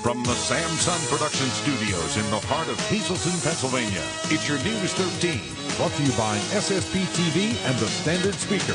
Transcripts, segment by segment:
From the Samson Production Studios in the heart of Hazleton, Pennsylvania, it's your News 13. Brought to you by SSP TV and the Standard Speaker.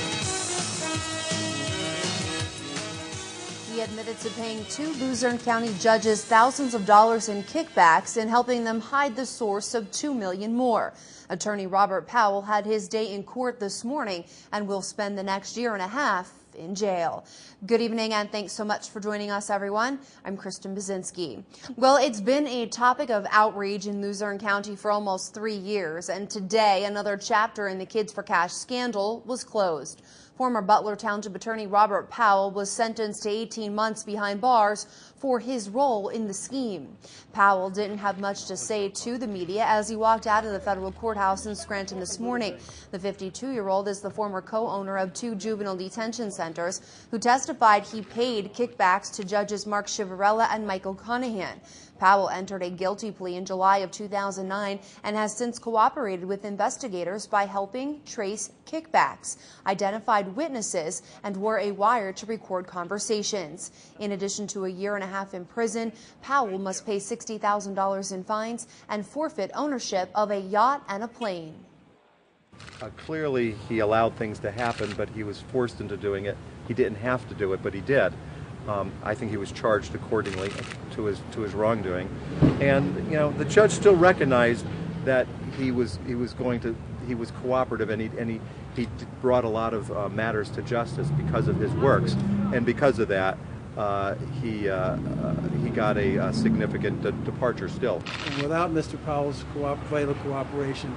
He admitted to paying 2 Luzerne County judges thousands of dollars in kickbacks and helping them hide the source of $2 million more. Attorney Robert Powell had his day in court this morning and will spend the next year and a half in jail. Good evening and thanks so much for joining us, everyone. I'm Kristen Bazinski. Well, it's been a topic of outrage in Luzerne County for almost 3 years, and today another chapter in the Kids for Cash scandal was closed. Former Butler Township Attorney Robert Powell was sentenced to 18 months behind bars for his role in the scheme. Powell didn't have much to say to the media as he walked out of the federal courthouse in Scranton this morning. The 52-year-old is the former co-owner of 2 juvenile detention centers who testified he paid kickbacks to judges Mark Chivarella and Michael Conahan. Powell entered a guilty plea in July of 2009 and has since cooperated with investigators by helping trace kickbacks, identified witnesses, and wore a wire to record conversations. In addition to a year and a half in prison, Powell must pay $60,000 in fines and forfeit ownership of a yacht and a plane. Clearly, he allowed things to happen, but he was forced into doing it. He didn't have to do it, but he did. I think he was charged accordingly to his wrongdoing, and you know the judge still recognized that he was cooperative, and he brought a lot of matters to justice because of his works, and because of that he got a significant departure still. And without Mr. Powell's vital cooperation,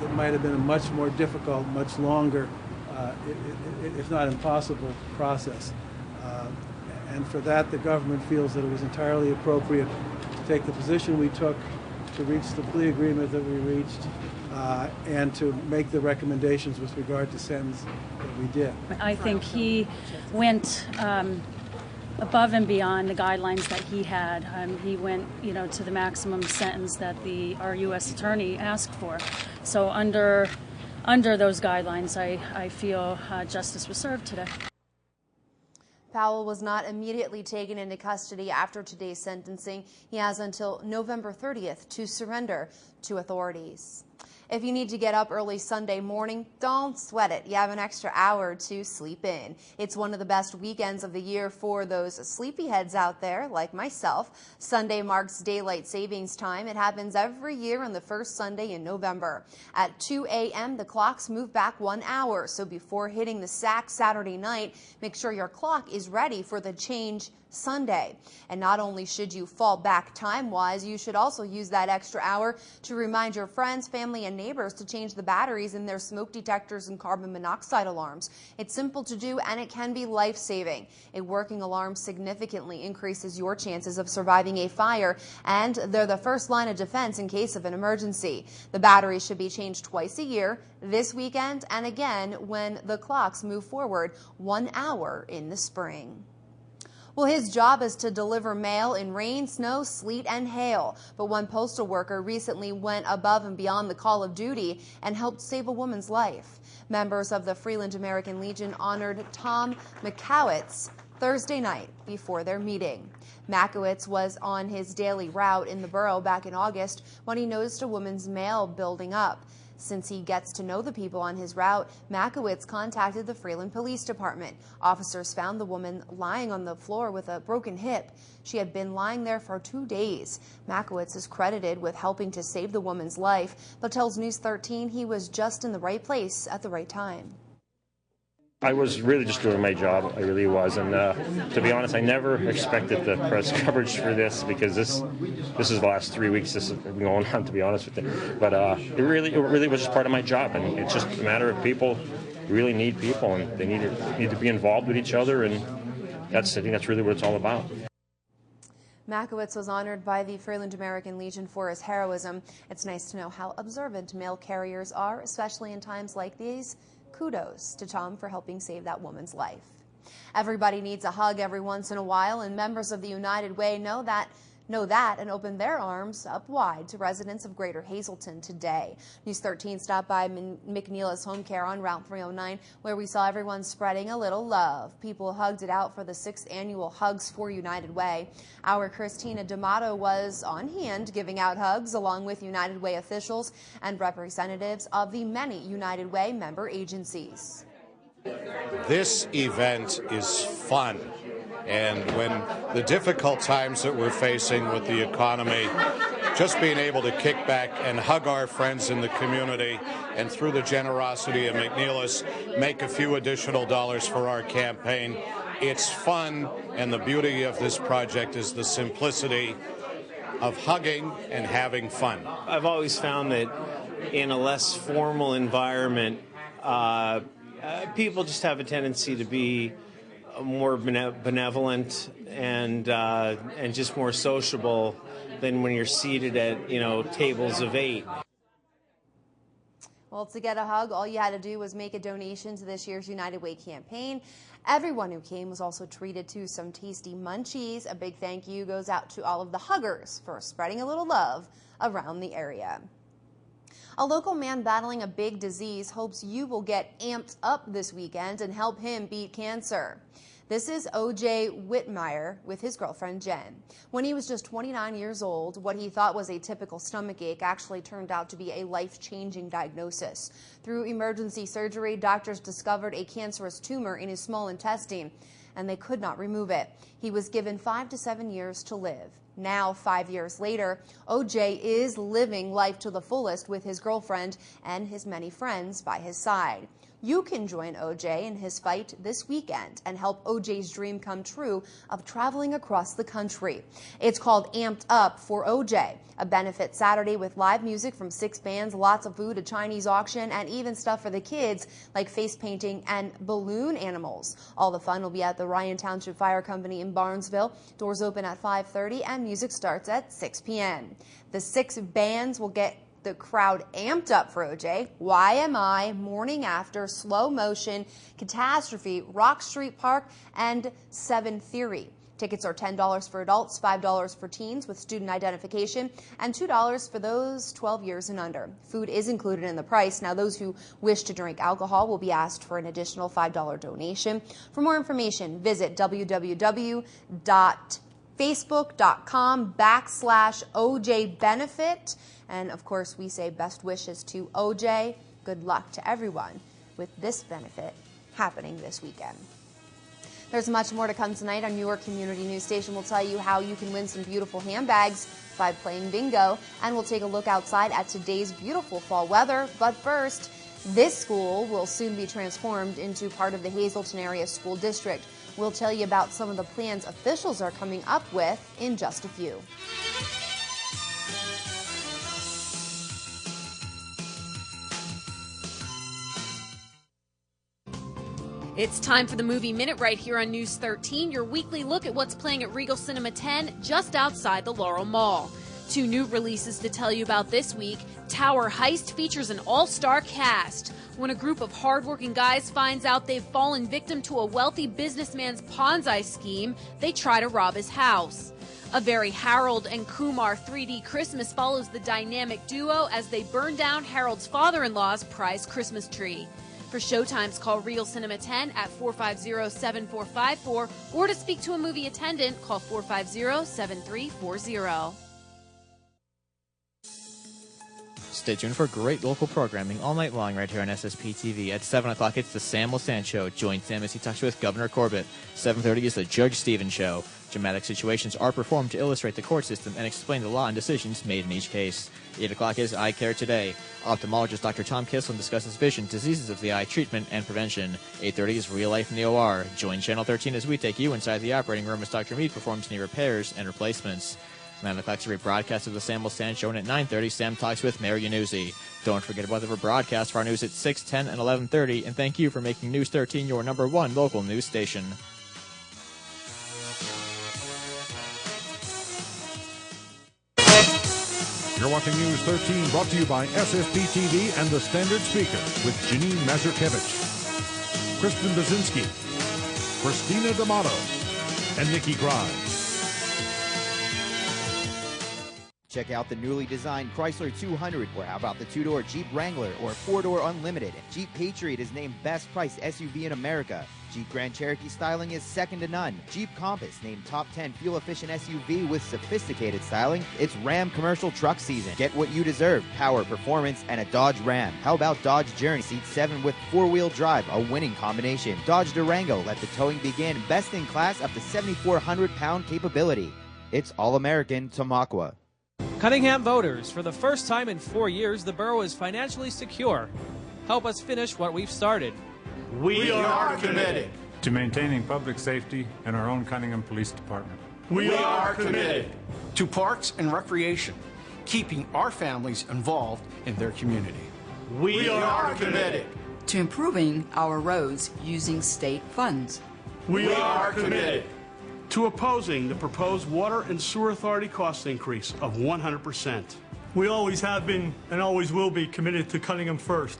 it might have been a much more difficult, much longer, if not impossible, process. And for that, the government feels that it was entirely appropriate to take the position we took, to reach the plea agreement that we reached, and to make the recommendations with regard to sentence that we did. I think he went above and beyond the guidelines that he had. He went, to the maximum sentence that our U.S. attorney asked for. So under those guidelines, I feel justice was served today. Powell was not immediately taken into custody after today's sentencing. He has until November 30th to surrender to authorities. If you need to get up early Sunday morning, don't sweat it. You have an extra hour to sleep in. It's one of the best weekends of the year for those sleepyheads out there, like myself. Sunday marks daylight savings time. It happens every year on the first Sunday in November. At 2 a.m., the clocks move back 1 hour. So before hitting the sack Saturday night, make sure your clock is ready for the change Sunday. And not only should you fall back time-wise, you should also use that extra hour to remind your friends, family, and neighbors to change the batteries in their smoke detectors and carbon monoxide alarms. It's simple to do and it can be life-saving. A working alarm significantly increases your chances of surviving a fire, and they're the first line of defense in case of an emergency. The batteries should be changed twice a year, this weekend and again when the clocks move forward 1 hour in the spring. Well, his job is to deliver mail in rain, snow, sleet, and hail. But one postal worker recently went above and beyond the call of duty and helped save a woman's life. Members of the Freeland American Legion honored Tom Makowitz Thursday night before their meeting. Makowitz was on his daily route in the borough back in August when he noticed a woman's mail building up. Since he gets to know the people on his route, Makowitz contacted the Freeland Police Department. Officers found the woman lying on the floor with a broken hip. She had been lying there for 2 days. Makowitz is credited with helping to save the woman's life, but tells News 13 he was just in the right place at the right time. I was really just doing my job, I really was, and to be honest, I never expected the press coverage for this, because this is the last 3 weeks this has been going on, to be honest with you. But it really was just part of my job, and it's just a matter of people really need people, and they need to be involved with each other, and I think that's really what it's all about. Makowitz was honored by the Freeland American Legion for his heroism. It's nice to know how observant mail carriers are, especially in times like these. Kudos to Tom for helping save that woman's life. Everybody needs a hug every once in a while, and members of the United Way know that know that and opened their arms up wide to residents of Greater Hazleton today. News 13 stopped by McNeil's Home Care on Route 309, where we saw everyone spreading a little love. People hugged it out for the 6th annual Hugs for United Way. Our Christina D'Amato was on hand giving out hugs along with United Way officials and representatives of the many United Way member agencies. This event is fun. And when the difficult times that we're facing with the economy, just being able to kick back and hug our friends in the community and through the generosity of McNeil's make a few additional dollars for our campaign, it's fun. And the beauty of this project is the simplicity of hugging and having fun. I've always found that in a less formal environment, people just have a tendency to be more benevolent and just more sociable than when you're seated at, tables of 8. Well, to get a hug, all you had to do was make a donation to this year's United Way campaign. Everyone who came was also treated to some tasty munchies. A big thank you goes out to all of the huggers for spreading a little love around the area. A local man battling a big disease hopes you will get amped up this weekend and help him beat cancer. This is O.J. Whitmire with his girlfriend, Jen. When he was just 29 years old, what he thought was a typical stomachache actually turned out to be a life-changing diagnosis. Through emergency surgery, doctors discovered a cancerous tumor in his small intestine, and they could not remove it. He was given 5 to 7 years to live. Now, 5 years later, O.J. is living life to the fullest with his girlfriend and his many friends by his side. You can join O.J. in his fight this weekend and help O.J.'s dream come true of traveling across the country. It's called Amped Up for O.J., a benefit Saturday with live music from 6 bands, lots of food, a Chinese auction, and even stuff for the kids like face painting and balloon animals. All the fun will be at the Ryan Township Fire Company in Barnesville. Doors open at 5:30 and music starts at 6 p.m. The 6 bands will get the crowd amped up for O.J. YMI, Morning After, Slow Motion, Catastrophe, Rock Street Park, and 7 Theory. Tickets are $10 for adults, $5 for teens with student identification, and $2 for those 12 years and under. Food is included in the price. Now, those who wish to drink alcohol will be asked for an additional $5 donation. For more information, visit www.facebook.com/OJ-Benefit. And of course, we say best wishes to O.J. Good luck to everyone with this benefit happening this weekend. There's much more to come tonight. Our Newark Community News Station will tell you how you can win some beautiful handbags by playing bingo. And we'll take a look outside at today's beautiful fall weather. But first, this school will soon be transformed into part of the Hazleton Area School District. We'll tell you about some of the plans officials are coming up with in just a few. It's time for the Movie Minute right here on News 13, your weekly look at what's playing at Regal Cinema 10 just outside the Laurel Mall. 2 new releases to tell you about this week. Tower Heist features an all-star cast. When a group of hardworking guys finds out they've fallen victim to a wealthy businessman's Ponzi scheme, they try to rob his house. A very Harold and Kumar 3D Christmas follows the dynamic duo as they burn down Harold's father-in-law's prized Christmas tree. For showtimes, call Regal Cinema 10 at 450-7454, or to speak to a movie attendant, call 450-7340. Stay tuned for great local programming all night long right here on SSP TV. At 7 o'clock, it's the Sam Lasan Show. Join Sam as he talks with Governor Corbett. 7:30 is the Judge Stevens Show. Dramatic situations are performed to illustrate the court system and explain the law and decisions made in each case. 8 o'clock is Eye Care Today. Ophthalmologist Dr. Tom Kislin discusses vision, diseases of the eye, treatment, and prevention. 8:30 is Real Life in the OR. Join Channel 13 as we take you inside the operating room as Dr. Mead performs knee repairs and replacements. 9 o'clock is a rebroadcast of the Sam Lasan Show, and at 9:30, Sam talks with Mayor Yanuzzi. Don't forget about the rebroadcast for our news at 6, 10, and 11:30, and thank you for making News 13 your #1 local news station. You're watching News 13, brought to you by SSP TV and the Standard Speaker with Janine Mazurkevich, Kristen Bazinski, Christina D'Amato, and Nikki Grimes. Check out the newly designed Chrysler 200, or how about the two-door Jeep Wrangler or four-door Unlimited. Jeep Patriot is named Best Price SUV in America. Jeep Grand Cherokee styling is second to none. Jeep Compass named Top 10 fuel-efficient SUV with sophisticated styling. It's Ram commercial truck season. Get what you deserve, power, performance, and a Dodge Ram. How about Dodge Journey Seat 7 with four-wheel drive, a winning combination. Dodge Durango, let the towing begin. Best in class, up to 7,400-pound capability. It's All-American Tamaqua. Cunningham voters, for the first time in 4 years, the borough is financially secure. Help us finish what we've started. We are committed to maintaining public safety and our own Cunningham Police Department. We are committed to parks and recreation, keeping our families involved in their community. We are committed to improving our roads using state funds. We are committed to opposing the proposed Water and Sewer Authority cost increase of 100%. We always have been and always will be committed to Cunningham first.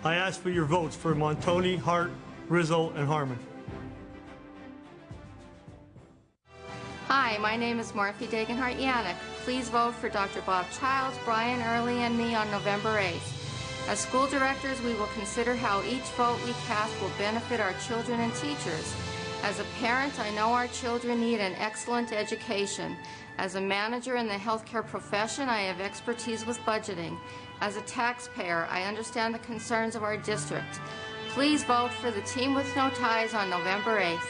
I ask for your votes for Montoni, Hart, Rizzo, and Harmon. Hi, my name is Martha Dagenhart-Yannick. Please vote for Dr. Bob Childs, Brian Early, and me on November 8th. As school directors, we will consider how each vote we cast will benefit our children and teachers. As a parent, I know our children need an excellent education. As a manager in the healthcare profession, I have expertise with budgeting. As a taxpayer, I understand the concerns of our district. Please vote for the team with no ties on November 8th.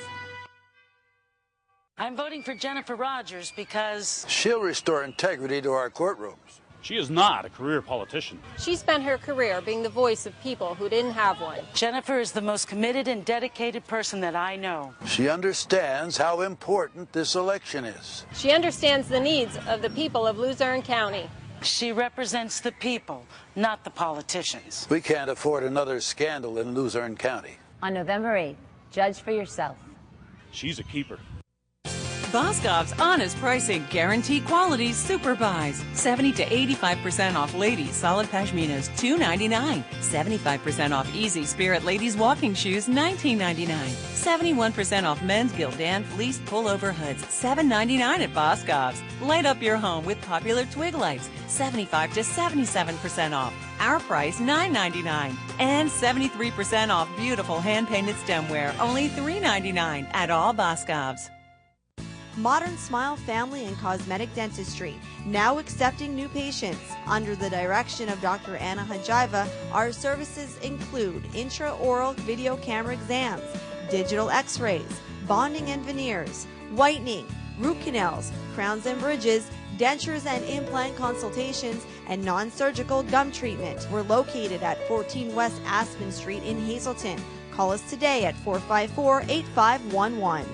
I'm voting for Jennifer Rogers because she'll restore integrity to our courtrooms. She is not a career politician. She spent her career being the voice of people who didn't have one. Jennifer is the most committed and dedicated person that I know. She understands how important this election is. She understands the needs of the people of Luzerne County. She represents the people, not the politicians. We can't afford another scandal in Luzerne County. On November 8th, judge for yourself. She's a keeper. Boscov's honest pricing, guaranteed quality, super buys. 70 to 85% off ladies solid pashminas, $2.99. 75% off Easy Spirit ladies walking shoes, $19.99. 71% off men's Gildan fleece pullover hoods, $7.99 at Boscov's. Light up your home with popular twig lights, 75 to 77% off. Our price, $9.99. And 73% off beautiful hand-painted stemware, only $3.99 at all Boscov's. Modern Smile Family and Cosmetic Dentistry, now accepting new patients. Under the direction of Dr. Anna Hajiva, our services include intraoral video camera exams, digital x-rays, bonding and veneers, whitening, root canals, crowns and bridges, dentures and implant consultations, and non-surgical gum treatment. We're located at 14 West Aspen Street in Hazleton. Call us today at 454-8511.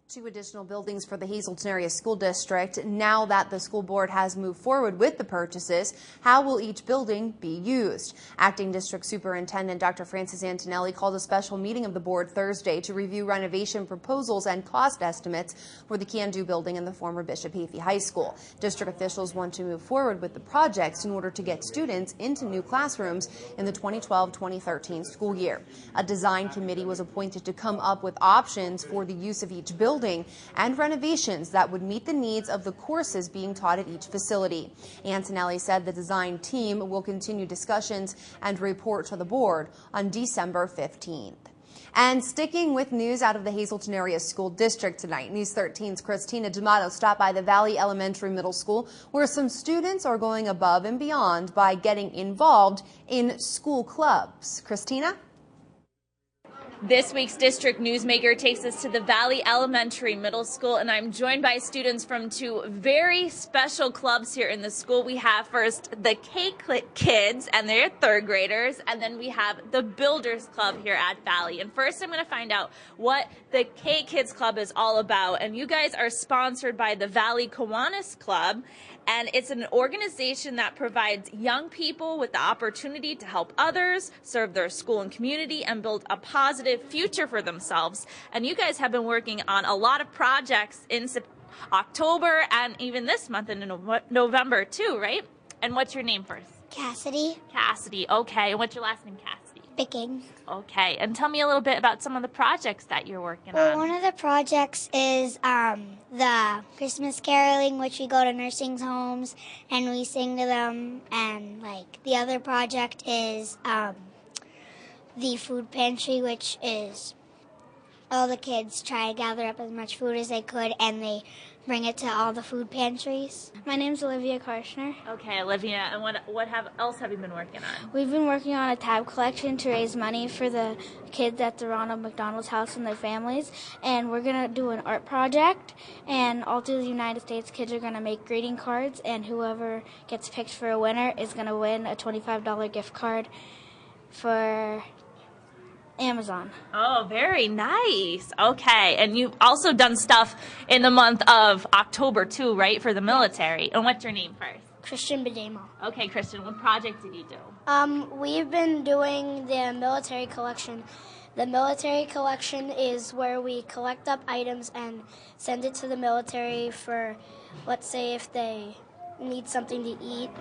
2 additional buildings for the Hazleton Area School District. Now that the school board has moved forward with the purchases, how will each building be used? Acting District Superintendent Dr. Francis Antonelli called a special meeting of the board Thursday to review renovation proposals and cost estimates for the Can-Do building and the former Bishop Hafey High School. District officials want to move forward with the projects in order to get students into new classrooms in the 2012-2013 school year. A design committee was appointed to come up with options for the use of each building and renovations that would meet the needs of the courses being taught at each facility. Antonelli said the design team will continue discussions and report to the board on December 15th. And sticking with news out of the Hazleton Area School District tonight, News 13's Christina D'Amato stopped by the Valley Elementary Middle School, where some students are going above and beyond by getting involved in school clubs. Christina? This week's District Newsmaker takes us to the Valley Elementary Middle School, and I'm joined by students from 2 very special clubs here in the school. We have first the K-Kids, and they're 3rd graders, and then we have the Builders Club here at Valley. And first I'm going to find out what the K-Kids Club is all about. And you guys are sponsored by the Valley Kiwanis Club, and it's an organization that provides young people with the opportunity to help others, serve their school and community, and build a positive future for themselves. And you guys have been working on a lot of projects in October and even this month in November too, right? And what's your name first? Cassidy. Cassidy, okay. And what's your last name, Cassidy? picking. Okay, and tell me a little bit about some of the projects that you're working Well, on. one of the projects is the Christmas caroling, which we go to nursing homes and we sing to them. And, the other project is the food pantry, which is all the kids try to gather up as much food as they could, and they bring it to all the food pantries. My name's Olivia Karshner. Okay, Olivia, and what else have you been working on? We've been working on a tab collection to raise money for the kids at the Ronald McDonald's House and their families, and we're going to do an art project, and all through the United States, kids are going to make greeting cards, and whoever gets picked for a winner is going to win a $25 gift card for Amazon. Oh, very nice. Okay, and you've also done stuff in the month of October too, right, for the military. And what's your name first? Christian Bedemo. Okay, Christian, what project did you do? We've been doing the military collection. The military collection is where we collect up items and send it to the military for, let's say, if they need something to eat,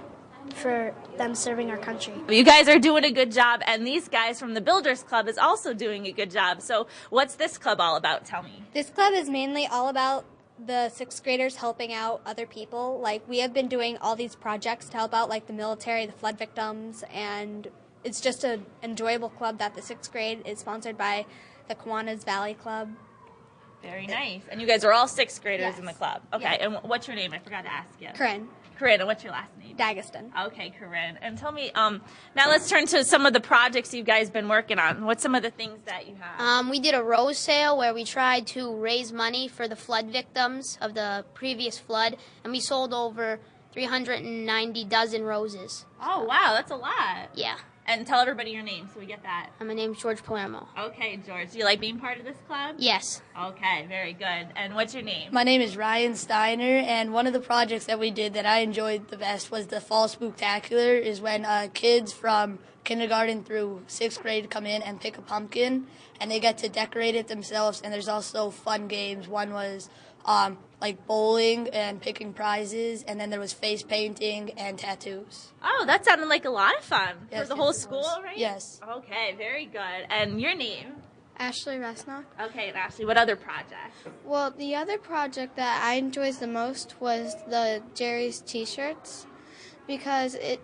for them serving our country. You guys are doing a good job, and these guys from the Builders Club is also doing a good job. So what's this club all about? Tell me. This club is mainly all about the sixth graders helping out other people. We have been doing all these projects to help out, the military, the flood victims, and it's just an enjoyable club that the sixth grade is sponsored by the Kiwanis Valley Club. Very nice. And you guys are all sixth graders Yes. in the club. Okay, Yes. and what's your name? I forgot to ask you. Corinne. Corinne, and what's your last name? Dageston. Okay, Corinne. And tell me, now let's turn to some of the projects you guys been working on. What's some of the things that you have? We did a rose sale where we tried to raise money for the flood victims of the previous flood, and we sold over 390 dozen roses. Oh, wow, that's a lot. Yeah. And tell everybody your name so we get that. My name's George Palermo. Okay, George. Do you like being part of this club? Yes. Okay, very good. And what's your name? My name is Ryan Steiner, and one of the projects that we did that I enjoyed the best was the Fall Spooktacular, is when kids from kindergarten through sixth grade come in and pick a pumpkin, and they get to decorate it themselves, and there's also fun games. One was bowling and picking prizes, and then there was face painting and tattoos. Oh, that sounded like a lot of fun. Yes, for the yes, whole it school, was. right? Yes. Okay, very good. And your name? Ashley Resnock. Okay, and Ashley, what other project? Well, the other project that I enjoyed the most was the Jerry's T-shirts, because it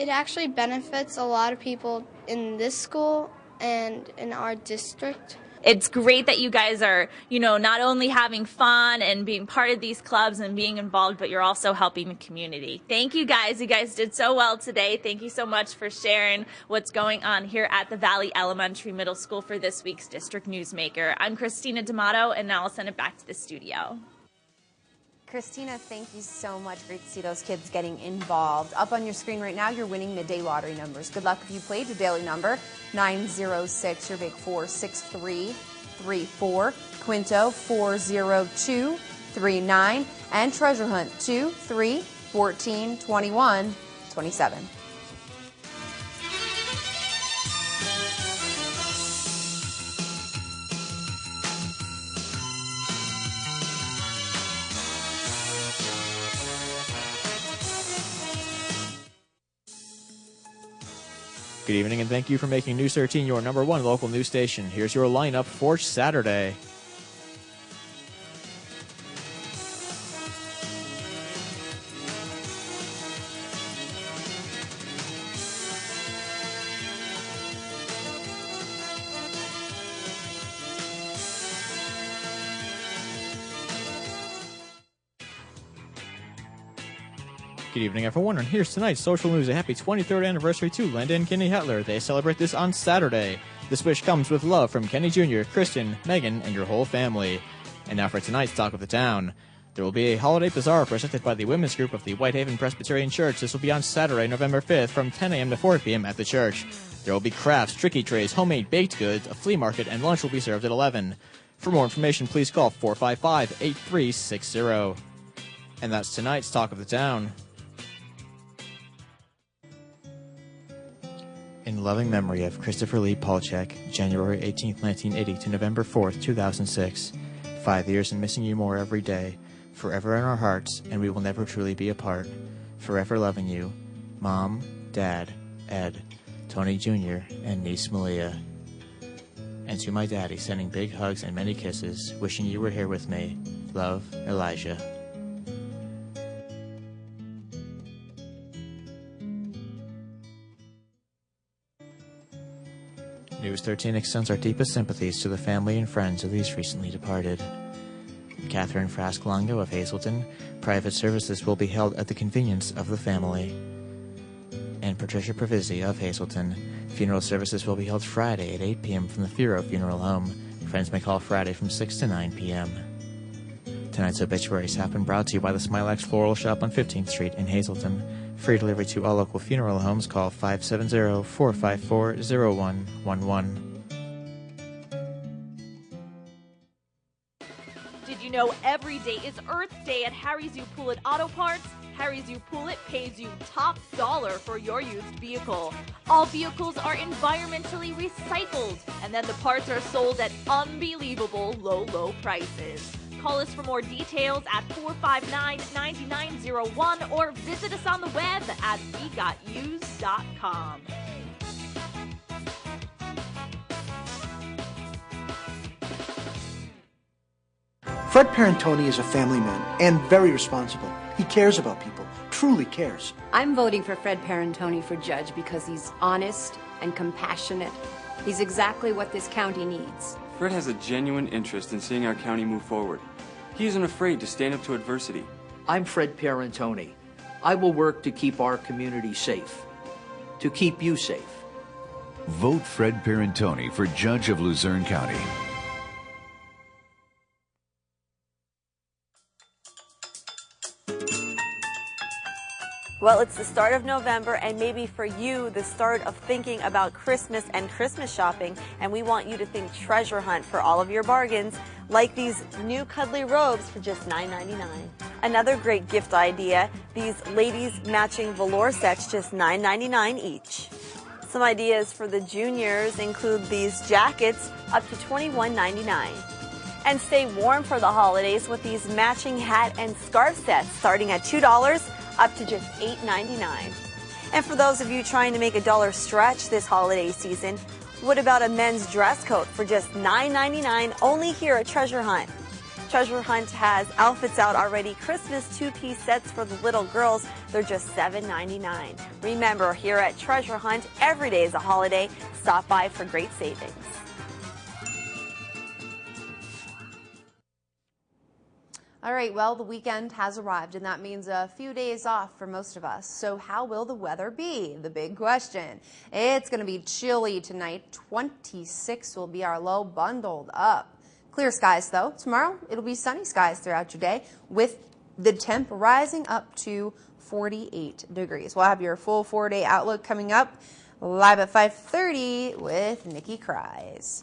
actually benefits a lot of people in this school and in our district. It's great that you guys are, not only having fun and being part of these clubs and being involved, but you're also helping the community. Thank you guys. You guys did so well today. Thank you so much for sharing what's going on here at the Valley Elementary Middle School for this week's District Newsmaker. I'm Christina D'Amato, and now I'll send it back to the studio. Christina, thank you so much. Great to see those kids getting involved. Up on your screen right now, you're winning midday lottery numbers. Good luck if you played. Your daily number, 906. Your big 46334. Quinto, 40239. And Treasure Hunt, 2, 3, 14, 21, 27. Good evening, and thank you for making News 13 your number one local news station. Here's your lineup for Saturday. Good evening, everyone, and here's tonight's social news. A happy 23rd anniversary to Linda and Kenny Hetler. They celebrate this on Saturday. This wish comes with love from Kenny Jr., Kristen, Megan, and your whole family. And now for tonight's Talk of the Town. There will be a holiday bazaar presented by the women's group of the Whitehaven Presbyterian Church. This will be on Saturday, November 5th from 10 a.m. to 4 p.m. at the church. There will be crafts, tricky trays, homemade baked goods, a flea market, and lunch will be served at 11. For more information, please call 455-8360. And that's tonight's Talk of the Town. In loving memory of Christopher Lee Polchek, January 18, 1980 to November 4, 2006. 5 years and missing you more every day. Forever in our hearts, and we will never truly be apart. Forever loving you. Mom, Dad, Ed. Tony Jr., and niece Malia. And to my daddy, sending big hugs and many kisses, wishing you were here with me. Love, Elijah. News 13 extends our deepest sympathies to the family and friends of these recently departed. Catherine Frask Longo of Hazleton, private services will be held at the convenience of the family. And Patricia Provisi of Hazleton, funeral services will be held Friday at 8 p.m. from the Firo Funeral Home. Friends may call Friday from 6 to 9 p.m. Tonight's obituaries have been brought to you by the Smilax Floral Shop on 15th Street in Hazleton. Free delivery to all local funeral homes. Call 570-454-0111. Did you know every day is Earth Day at Harry's U Poulet Auto Parts? Harry's U Poulet pays you top dollar for your used vehicle. All vehicles are environmentally recycled, and then the parts are sold at unbelievable low prices. Call us for more details at 459-9901 or visit us on the web at wegotuse.com. Fred Parentoni is a family man and very responsible. He cares about people, truly cares. I'm voting for Fred Parentoni for judge because he's honest and compassionate. He's exactly what this county needs. Fred has a genuine interest in seeing our county move forward. He isn't afraid to stand up to adversity. I'm Fred Parentoni. I will work to keep our community safe, to keep you safe. Vote Fred Parentoni for Judge of Luzerne County. Well, it's the start of November, and maybe for you, the start of thinking about Christmas and Christmas shopping, and we want you to think treasure hunt for all of your bargains, like these new cuddly robes for just $9.99. Another great gift idea, these ladies matching velour sets, just $9.99 each. Some ideas for the juniors include these jackets, up to $21.99. And stay warm for the holidays with these matching hat and scarf sets, starting at $2, up to just $8.99. And for those of you trying to make a dollar stretch this holiday season, what about a men's dress coat for just $9.99 only here at Treasure Hunt? Treasure Hunt has outfits out already, Christmas two-piece sets for the little girls, they're just $7.99. Remember, here at Treasure Hunt, every day is a holiday. Stop by for great savings. All right, well, the weekend has arrived, and that means a few days off for most of us. So how will the weather be? The big question. It's going to be chilly tonight. 26 will be our low, bundled up. Clear skies, though. Tomorrow, it'll be sunny skies throughout your day, with the temp rising up to 48 degrees. We'll have your full 4-day outlook coming up live at 5:30 with Nikki Cries.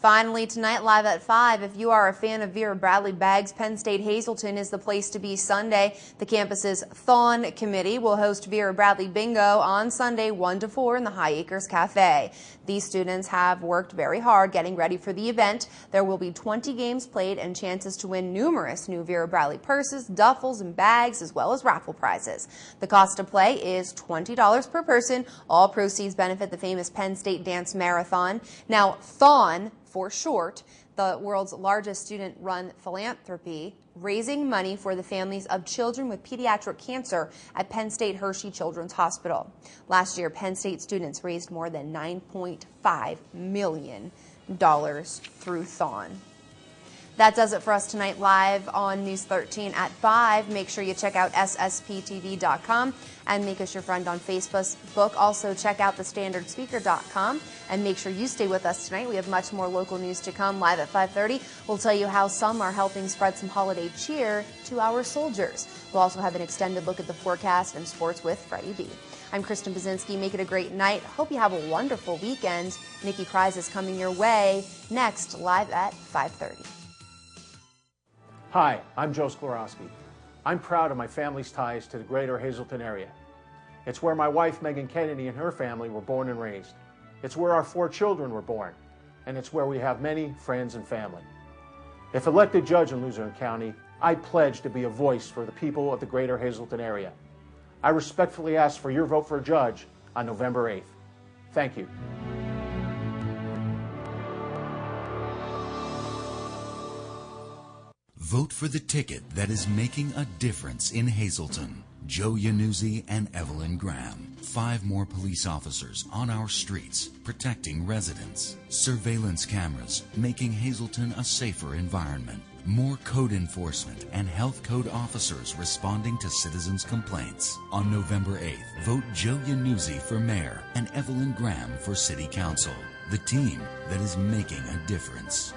Finally, tonight, live at 5, if you are a fan of Vera Bradley Bags, Penn State Hazleton is the place to be Sunday. The campus's Thon Committee will host Vera Bradley Bingo on Sunday 1 to 4 in the High Acres Cafe. These students have worked very hard getting ready for the event. There will be 20 games played and chances to win numerous new Vera Bradley purses, duffels, and bags, as well as raffle prizes. The cost to play is $20 per person. All proceeds benefit the famous Penn State Dance Marathon. Now, Thon, for short, the world's largest student-run philanthropy, raising money for the families of children with pediatric cancer at Penn State Hershey Children's Hospital. Last year, Penn State students raised more than $9.5 million through Thon. That does it for us tonight live on News 13 at 5. Make sure you check out ssptv.com and make us your friend on Facebook. Also check out thestandardspeaker.com and make sure you stay with us tonight. We have much more local news to come live at 5:30. We'll tell you how some are helping spread some holiday cheer to our soldiers. We'll also have an extended look at the forecast and sports with Freddie B. I'm Kristen Bazinski. Make it a great night. Hope you have a wonderful weekend. Nikki Cries is coming your way next live at 5:30. Hi, I'm Joe Sklorowski. I'm proud of my family's ties to the greater Hazleton area. It's where my wife, Megan Kennedy, and her family were born and raised. It's where our 4 children were born, and it's where we have many friends and family. If elected judge in Luzerne County, I pledge to be a voice for the people of the greater Hazleton area. I respectfully ask for your vote for a judge on November 8th. Thank you. Vote for the ticket that is making a difference in Hazleton. Joe Yanuzzi and Evelyn Graham. 5 more police officers on our streets, protecting residents. Surveillance cameras, making Hazleton a safer environment. More code enforcement and health code officers responding to citizens' complaints. On November 8th, vote Joe Yanuzzi for mayor and Evelyn Graham for city council. The team that is making a difference.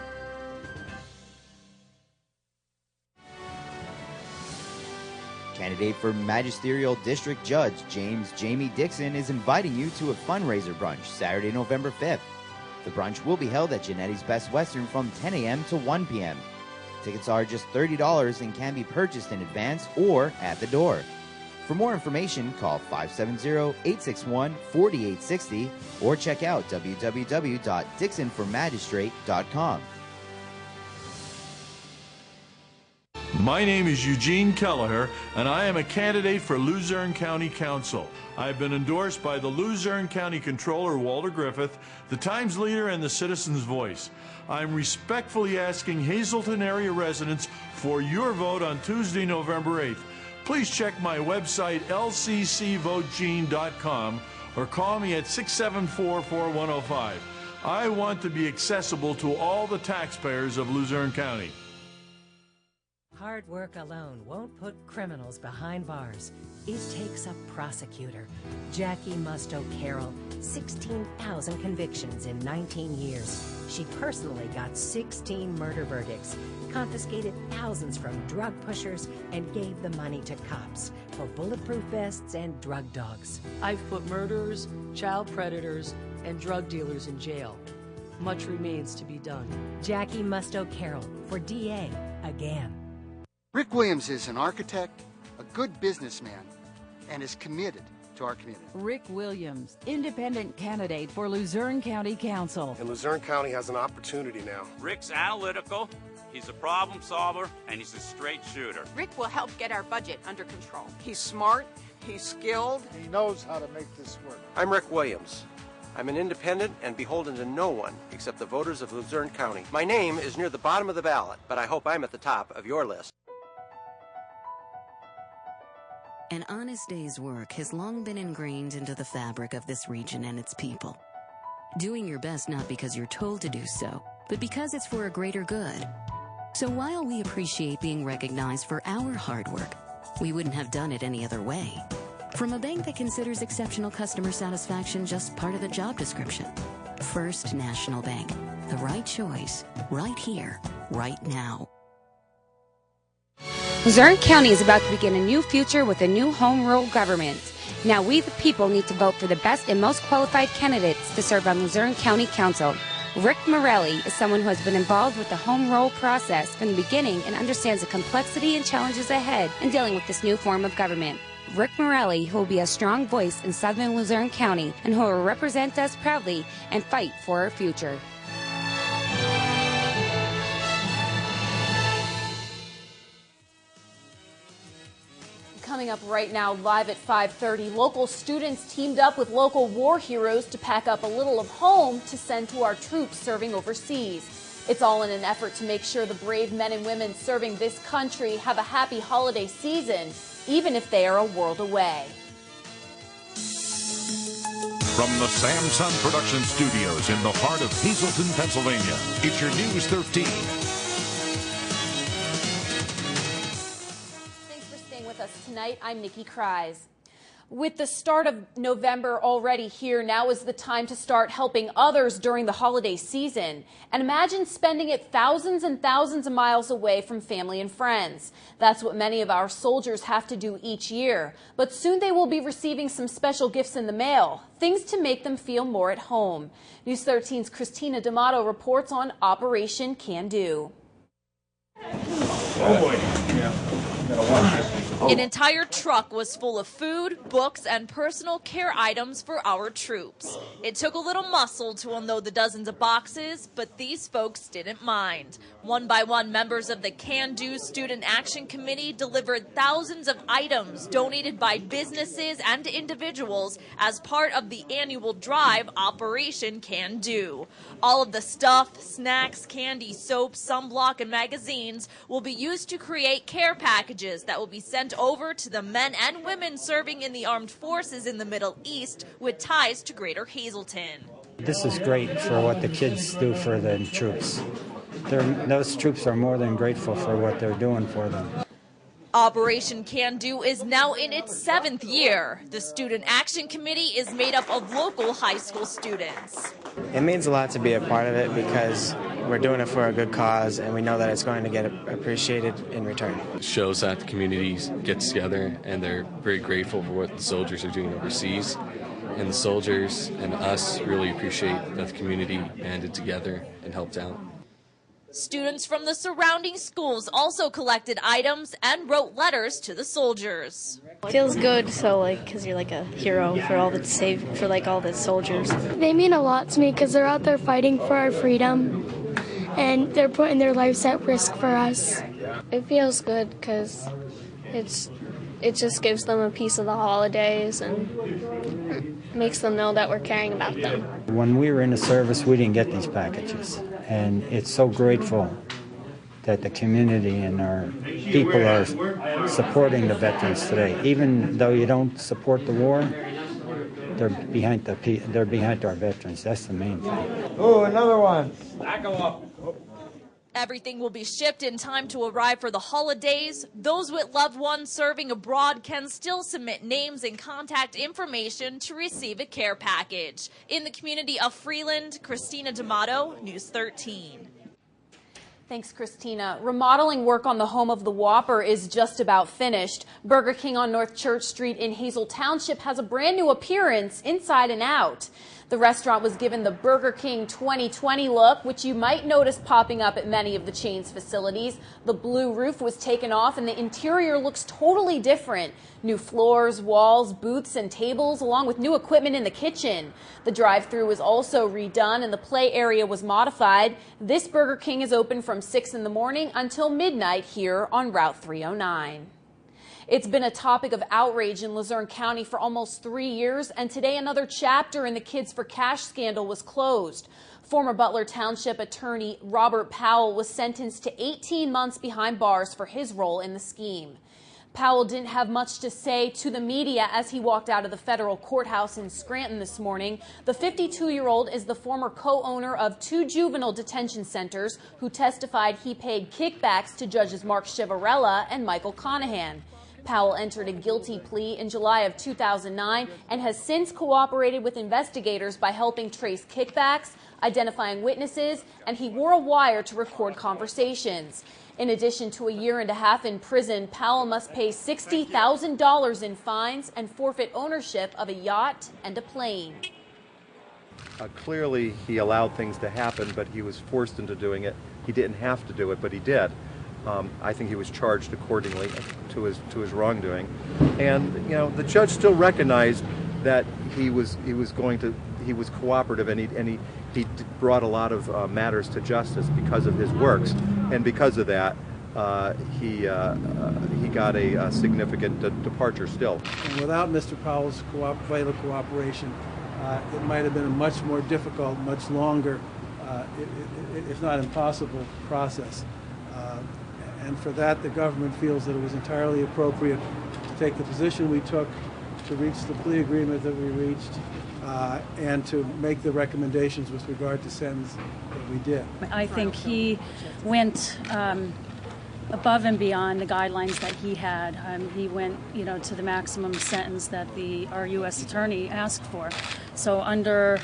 Candidate for Magisterial District Judge James Jamie Dixon is inviting you to a fundraiser brunch Saturday, November 5th. The brunch will be held at Genetti's Best Western from 10 a.m. to 1 p.m. Tickets are just $30 and can be purchased in advance or at the door. For more information, call 570-861-4860 or check out www.dixonformagistrate.com. My name is Eugene Kelleher, and I am a candidate for Luzerne County Council. I have been endorsed by the Luzerne County Controller, Walter Griffith, the Times Leader, and the Citizen's Voice. I'm respectfully asking Hazleton area residents for your vote on Tuesday, November 8th. Please check my website, lccvotegene.com, or call me at 674-4105. I want to be accessible to all the taxpayers of Luzerne County. Hard work alone won't put criminals behind bars. It takes a prosecutor. Jackie Musto Carroll, 16,000 convictions in 19 years. She personally got 16 murder verdicts, confiscated thousands from drug pushers, and gave the money to cops for bulletproof vests and drug dogs. I've put murderers, child predators, and drug dealers in jail. Much remains to be done. Jackie Musto Carroll for DA again. Rick Williams is an architect, a good businessman, and is committed to our community. Rick Williams, independent candidate for Luzerne County Council. And Luzerne County has an opportunity now. Rick's analytical, he's a problem solver, and he's a straight shooter. Rick will help get our budget under control. He's smart, he's skilled. He knows how to make this work. I'm Rick Williams. I'm an independent and beholden to no one except the voters of Luzerne County. My name is near the bottom of the ballot, but I hope I'm at the top of your list. An honest day's work has long been ingrained into the fabric of this region and its people. Doing your best not because you're told to do so, but because it's for a greater good. So while we appreciate being recognized for our hard work, we wouldn't have done it any other way. From a bank that considers exceptional customer satisfaction just part of the job description. First National Bank, the right choice, right here, right now. Luzerne County is about to begin a new future with a new home rule government. Now we the people need to vote for the best and most qualified candidates to serve on Luzerne County Council. Rick Morelli is someone who has been involved with the home rule process from the beginning and understands the complexity and challenges ahead in dealing with this new form of government. Rick Morelli, who will be a strong voice in southern Luzerne County and who will represent us proudly and fight for our future. Coming up right now, live at 5:30, local students teamed up with local war heroes to pack up a little of home to send to our troops serving overseas. It's all in an effort to make sure the brave men and women serving this country have a happy holiday season, even if they are a world away. From the Samson Production Studios in the heart of Hazleton, Pennsylvania, it's your News 13. Tonight, I'm Nikki Kreis. With the start of November already here, now is the time to start helping others during the holiday season. And imagine spending it thousands and thousands of miles away from family and friends. That's what many of our soldiers have to do each year. But soon they will be receiving some special gifts in the mail, things to make them feel more at home. News 13's Christina D'Amato reports on Operation Can Do. Oh boy. Yeah. An entire truck was full of food, books, and personal care items for our troops. It took a little muscle to unload the dozens of boxes, but these folks didn't mind. One by one, members of the Can Do Student Action Committee delivered thousands of items donated by businesses and individuals as part of the annual drive Operation Can Do. All of the stuff, snacks, candy, soap, sunblock, and magazines will be used to create care packages that will be sent over to the men and women serving in the armed forces in the Middle East with ties to Greater Hazleton. This is great for what the kids do for the troops. Those troops are more than grateful for what they're doing for them. Operation Can Do is now in its 7th year. The Student Action Committee is made up of local high school students. It means a lot to be a part of it because we're doing it for a good cause and we know that it's going to get appreciated in return. It shows that the community gets together and they're very grateful for what the soldiers are doing overseas. And the soldiers and us really appreciate that the community banded together and helped out. Students from the surrounding schools also collected items and wrote letters to the soldiers. Feels good, because you're like a hero for all the soldiers. They mean a lot to me because they're out there fighting for our freedom, and they're putting their lives at risk for us. It feels good because it just gives them a piece of the holidays and makes them know that we're caring about them. When we were in the service, we didn't get these packages, and it's so grateful that the community and our people are supporting the veterans today. Even though you don't support the war, they're behind our veterans. That's the main thing. Oh, another one. Back them up. Everything will be shipped in time to arrive for the holidays. Those with loved ones serving abroad can still submit names and contact information to receive a care package. In the community of Freeland, Christina D'Amato, News 13. Thanks, Christina. Remodeling work on the home of the Whopper is just about finished. Burger King on North Church Street in Hazel Township has a brand new appearance inside and out. The restaurant was given the Burger King 2020 look, which you might notice popping up at many of the chain's facilities. The blue roof was taken off and the interior looks totally different. New floors, walls, booths, and tables, along with new equipment in the kitchen. The drive-thru was also redone and the play area was modified. This Burger King is open from 6 in the morning until midnight here on Route 309. It's been a topic of outrage in Luzerne County for almost 3 years, and today another chapter in the Kids for Cash scandal was closed. Former Butler Township attorney Robert Powell was sentenced to 18 months behind bars for his role in the scheme. Powell didn't have much to say to the media as he walked out of the federal courthouse in Scranton this morning. The 52-year-old is the former co-owner of 2 juvenile detention centers who testified he paid kickbacks to judges Mark Chivarella and Michael Conahan. Powell entered a guilty plea in July of 2009 and has since cooperated with investigators by helping trace kickbacks, identifying witnesses, and he wore a wire to record conversations. In addition to a year and a half in prison, Powell must pay $60,000 in fines and forfeit ownership of a yacht and a plane. Clearly, he allowed things to happen, but he was forced into doing it. He didn't have to do it, but he did. I think he was charged accordingly to his wrongdoing, and the judge still recognized that he was cooperative, and he brought a lot of matters to justice because of his works, and because of that, he got a significant departure still. And without Mr. Powell's vital cooperation, it might have been a much more difficult, much longer, if not impossible, process. And for that, the government feels that it was entirely appropriate to take the position we took, to reach the plea agreement that we reached, and to make the recommendations with regard to sentence that we did. I think he went above and beyond the guidelines that he had. He went, to the maximum sentence that our U.S. attorney asked for. So under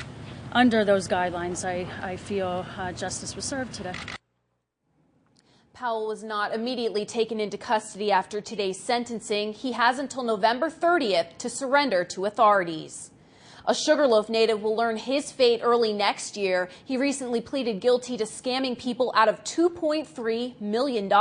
those guidelines, I feel justice was served today. Powell was not immediately taken into custody after today's sentencing. He has until November 30th to surrender to authorities. A Sugarloaf native will learn his fate early next year. He recently pleaded guilty to scamming people out of $2.3 million.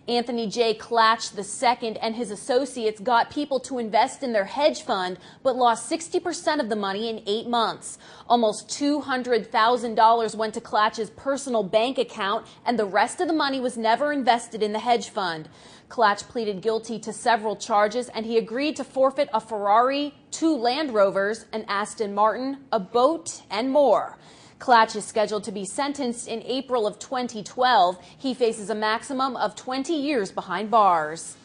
Anthony J. Klatch II and his associates got people to invest in their hedge fund, but lost 60% of the money in 8 months. Almost $200,000 went to Klatch's personal bank account, and the rest of the money was never invested in the hedge fund. Klatch pleaded guilty to several charges, and he agreed to forfeit a Ferrari, 2 Land Rovers, an Aston Martin, a boat, and more. Klatch is scheduled to be sentenced in April of 2012. He faces a maximum of 20 years behind bars.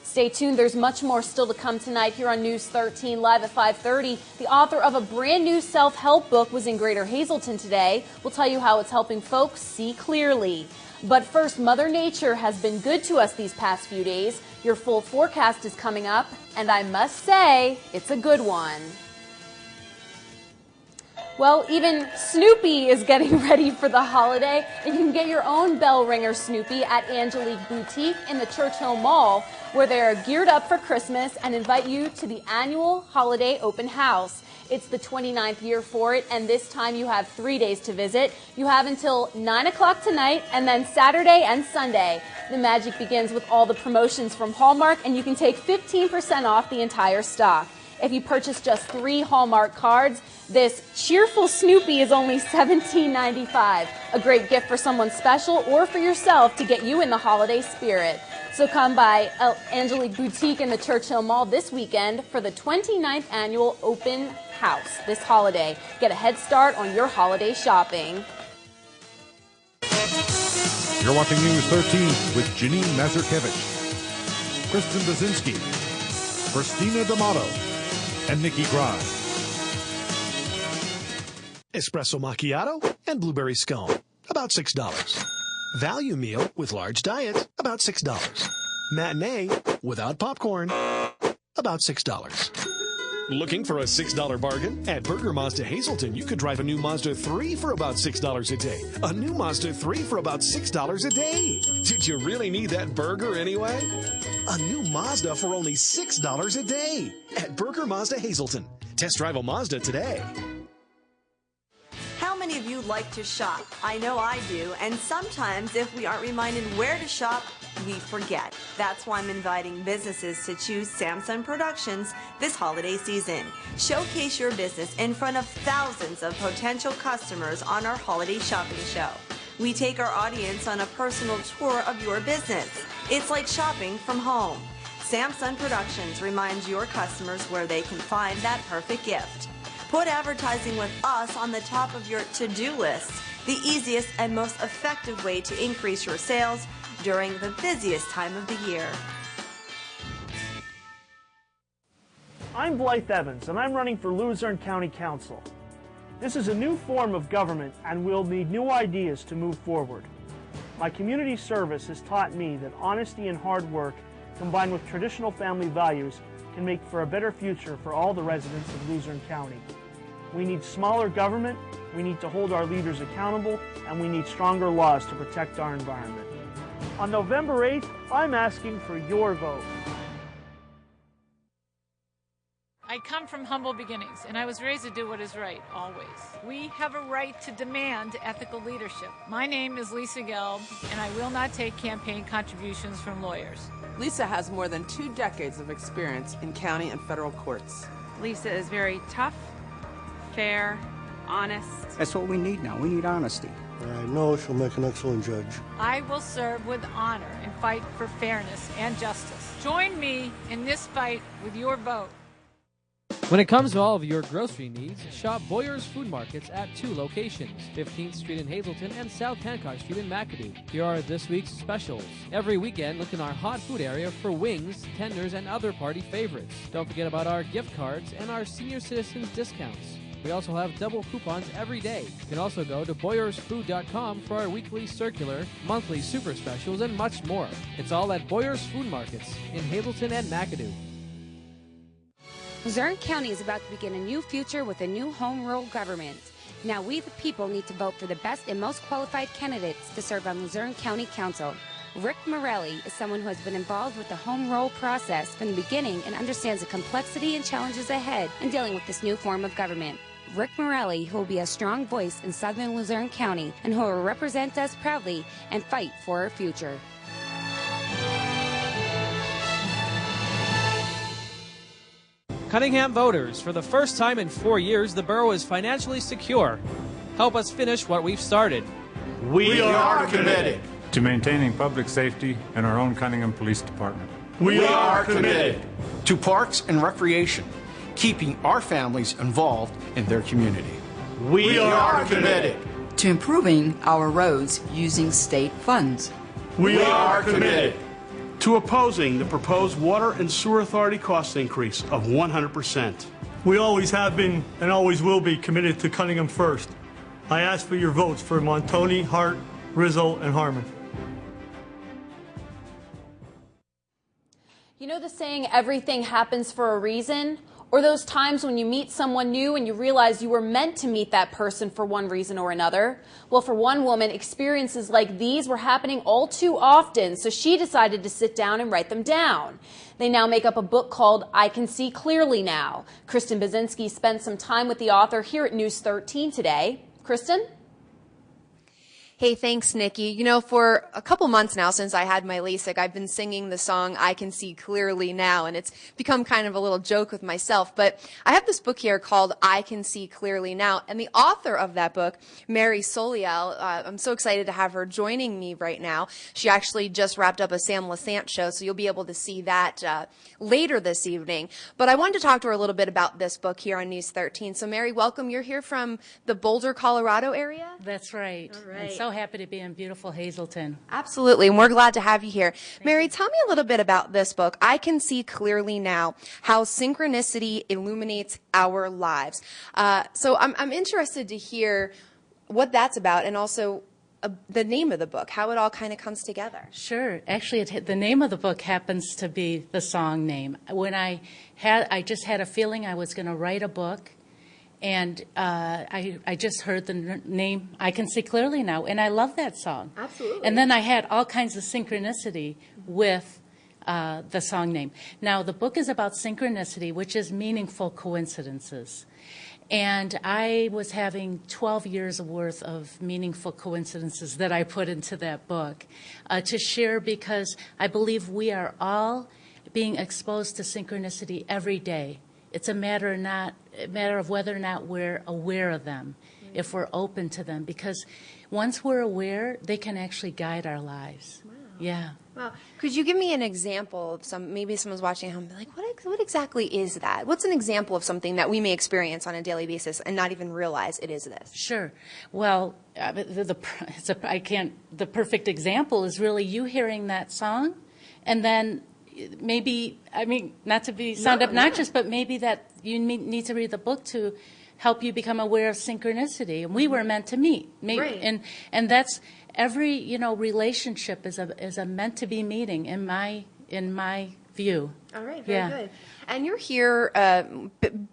Stay tuned. There's much more still to come tonight here on News 13 live at 5:30. The author of a brand new self-help book was in Greater Hazleton today. We'll tell you how it's helping folks see clearly. But first, Mother Nature has been good to us these past few days. Your full forecast is coming up, and I must say, it's a good one. Well, even Snoopy is getting ready for the holiday, and you can get your own bell ringer Snoopy at Angelique Boutique in the Churchill Mall, where they are geared up for Christmas and invite you to the annual holiday open house. It's the 29th year for it, and this time you have 3 days to visit. You have until 9 o'clock tonight, and then Saturday and Sunday. The magic begins with all the promotions from Hallmark, and you can take 15% off the entire stock. If you purchase just 3 Hallmark cards, this cheerful Snoopy is only $17.95. A great gift for someone special or for yourself to get you in the holiday spirit. So come by Angelique Boutique in the Churchill Mall this weekend for the 29th annual open house this holiday. Get a head start on your holiday shopping. You're watching News 13 with Janine Mazurkevich, Kristen Bazinski, Christina D'Amato, and Nikki Grimes. Espresso macchiato and blueberry scone, about $6. Value meal with large diet, about $6. Matinee without popcorn, about $6. Looking for a $6 bargain? At Burger Mazda Hazleton, you could drive a new Mazda 3 for about $6 a day. A new Mazda 3 for about $6 a day. Did you really need that burger anyway? A new Mazda for only $6 a day at Burger Mazda Hazleton. Test drive a Mazda today. How many of you like to shop? I know I do, and sometimes if we aren't reminded where to shop, we forget. That's why I'm inviting businesses to choose Samson Productions this holiday season. Showcase your business in front of thousands of potential customers on our holiday shopping show. We take our audience on a personal tour of your business. It's like shopping from home. Samson Productions reminds your customers where they can find that perfect gift. Put advertising with us on the top of your to-do list, the easiest and most effective way to increase your sales during the busiest time of the year. I'm Blythe Evans, and I'm running for Luzerne County Council. This is a new form of government, and we'll need new ideas to move forward. My community service has taught me that honesty and hard work, combined with traditional family values, can make for a better future for all the residents of Luzerne County. We need smaller government, we need to hold our leaders accountable, and we need stronger laws to protect our environment. On November 8th, I'm asking for your vote. I come from humble beginnings, and I was raised to do what is right, always. We have a right to demand ethical leadership. My name is Lisa Gelb, and I will not take campaign contributions from lawyers. Lisa has more than 2 decades of experience in county and federal courts. Lisa is very tough, fair, honest. That's what we need now. We need honesty. I know she'll make an excellent judge. I will serve with honor and fight for fairness and justice. Join me in this fight with your vote. When it comes to all of your grocery needs, shop Boyer's Food Markets at 2 locations, 15th Street in Hazleton and South Hancock Street in McAdoo. Here are this week's specials. Every weekend, look in our hot food area for wings, tenders, and other party favorites. Don't forget about our gift cards and our senior citizens discounts. We also have double coupons every day. You can also go to BoyersFood.com for our weekly circular, monthly super specials, and much more. It's all at Boyer's Food Markets in Hazleton and McAdoo. Luzerne County is about to begin a new future with a new home rule government. Now we the people need to vote for the best and most qualified candidates to serve on Luzerne County Council. Rick Morelli is someone who has been involved with the home rule process from the beginning and understands the complexity and challenges ahead in dealing with this new form of government. Rick Morelli, who will be a strong voice in southern Luzerne County and who will represent us proudly and fight for our future. Cunningham voters, for the first time in 4 years, the borough is financially secure. Help us finish what we've started. We are committed to maintaining public safety in our own Cunningham Police Department. We are committed to parks and recreation, keeping our families involved in their community. We are committed to improving our roads using state funds. We are committed to opposing the proposed Water and Sewer Authority cost increase of 100%. We always have been and always will be committed to Cunningham first. I ask for your votes for Montoni, Hart, Rizzo, and Harmon. You know the saying, everything happens for a reason? Or those times when you meet someone new and you realize you were meant to meet that person for one reason or another? Well, for one woman, experiences like these were happening all too often, so she decided to sit down and write them down. They now make up a book called I Can See Clearly Now. Kristen Bazinski spent some time with the author here at News 13 today. Kristen? Hey, thanks, Nikki. You know, for a couple months now since I had my LASIK, I've been singing the song I Can See Clearly Now, and it's become kind of a little joke with myself. But I have this book here called I Can See Clearly Now, and the author of that book, Mary Soliel, I'm so excited to have her joining me right now. She actually just wrapped up a Sam Lassant show, so you'll be able to see that later this evening. But I wanted to talk to her a little bit about this book here on News 13. So, Mary, welcome. You're here from the Boulder, Colorado area? That's right. All right. So happy to be in beautiful Hazleton. Absolutely, and we're glad to have you here. Mary, tell me a little bit about this book, I Can See Clearly Now, How Synchronicity Illuminates Our Lives. So I'm interested to hear what that's about, and also the name of the book, how it all kind of comes together. Sure. Actually, the name of the book happens to be the song name. When I just had a feeling I was going to write a book, and I just heard the name, I Can See Clearly Now, and I love that song. Absolutely. And then I had all kinds of synchronicity with the song name. Now, the book is about synchronicity, which is meaningful coincidences. And I was having 12 years worth of meaningful coincidences that I put into that book to share, because I believe we are all being exposed to synchronicity every day. It's a matter of whether or not we're aware of them, if we're open to them, because once we're aware, they can actually guide our lives. Wow. Yeah. Wow. Could you give me an example of maybe someone's watching at home and be like, what exactly is that? What's an example of something that we may experience on a daily basis and not even realize it is this? Sure. Well, the perfect example is really you hearing that song, and then maybe, not to sound obnoxious, but maybe that you need to read the book to help you become aware of synchronicity. And we were meant to meet. Right. And that's every, relationship is a meant to be meeting in my view. All right, very good. And you're here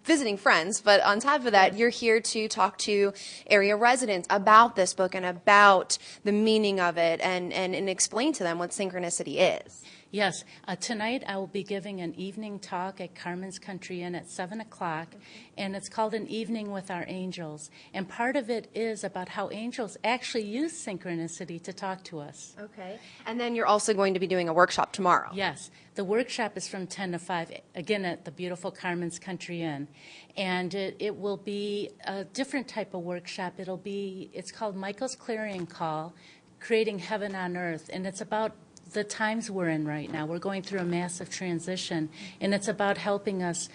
visiting friends, but on top of that, you're here to talk to area residents about this book and about the meaning of it, and explain to them what synchronicity is. Yes. Tonight I will be giving an evening talk at Carmen's Country Inn at 7 o'clock, and it's called An Evening with Our Angels. And part of it is about how angels actually use synchronicity to talk to us. Okay. And then you're also going to be doing a workshop tomorrow. Yes. The workshop is from 10 to 5, again at the beautiful Carmen's Country Inn. And it will be a different type of workshop. It's called Michael's Clarion Call, Creating Heaven on Earth. And it's about the times we're in right now. We're going through a massive transition, and it's about helping us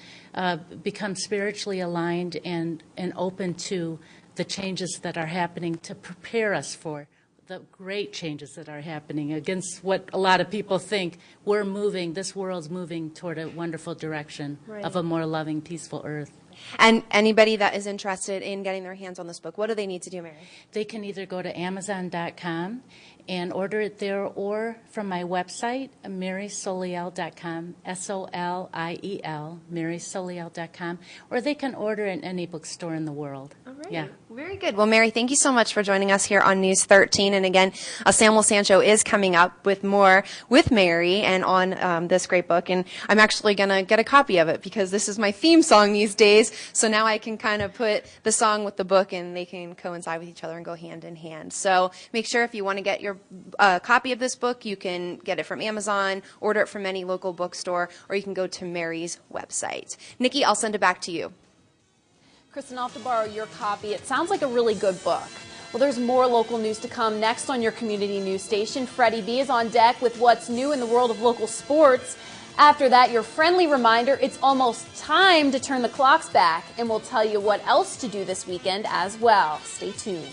become spiritually aligned and open to the changes that are happening, to prepare us for the great changes that are happening against what a lot of people think. This world's moving toward a wonderful direction of a more loving, peaceful earth. And anybody that is interested in getting their hands on this book, what do they need to do, Mary? They can either go to Amazon.com and order it there, or from my website, marysoliel.com, SOLIEL, marysoliel.com, or they can order it in any bookstore in the world. All right. Great. Yeah. Very good. Well, Mary, thank you so much for joining us here on News 13. And again, Samuel Sancho is coming up with more with Mary and on this great book. And I'm actually going to get a copy of it because this is my theme song these days. So now I can kind of put the song with the book and they can coincide with each other and go hand in hand. So make sure if you want to get your copy of this book, you can get it from Amazon, order it from any local bookstore, or you can go to Mary's website. Nikki, I'll send it back to you. Kristen, I'll have to borrow your copy. It sounds like a really good book. Well, there's more local news to come next on your community news station. Freddie B is on deck with what's new in the world of local sports. After that, your friendly reminder, it's almost time to turn the clocks back, and we'll tell you what else to do this weekend as well. Stay tuned.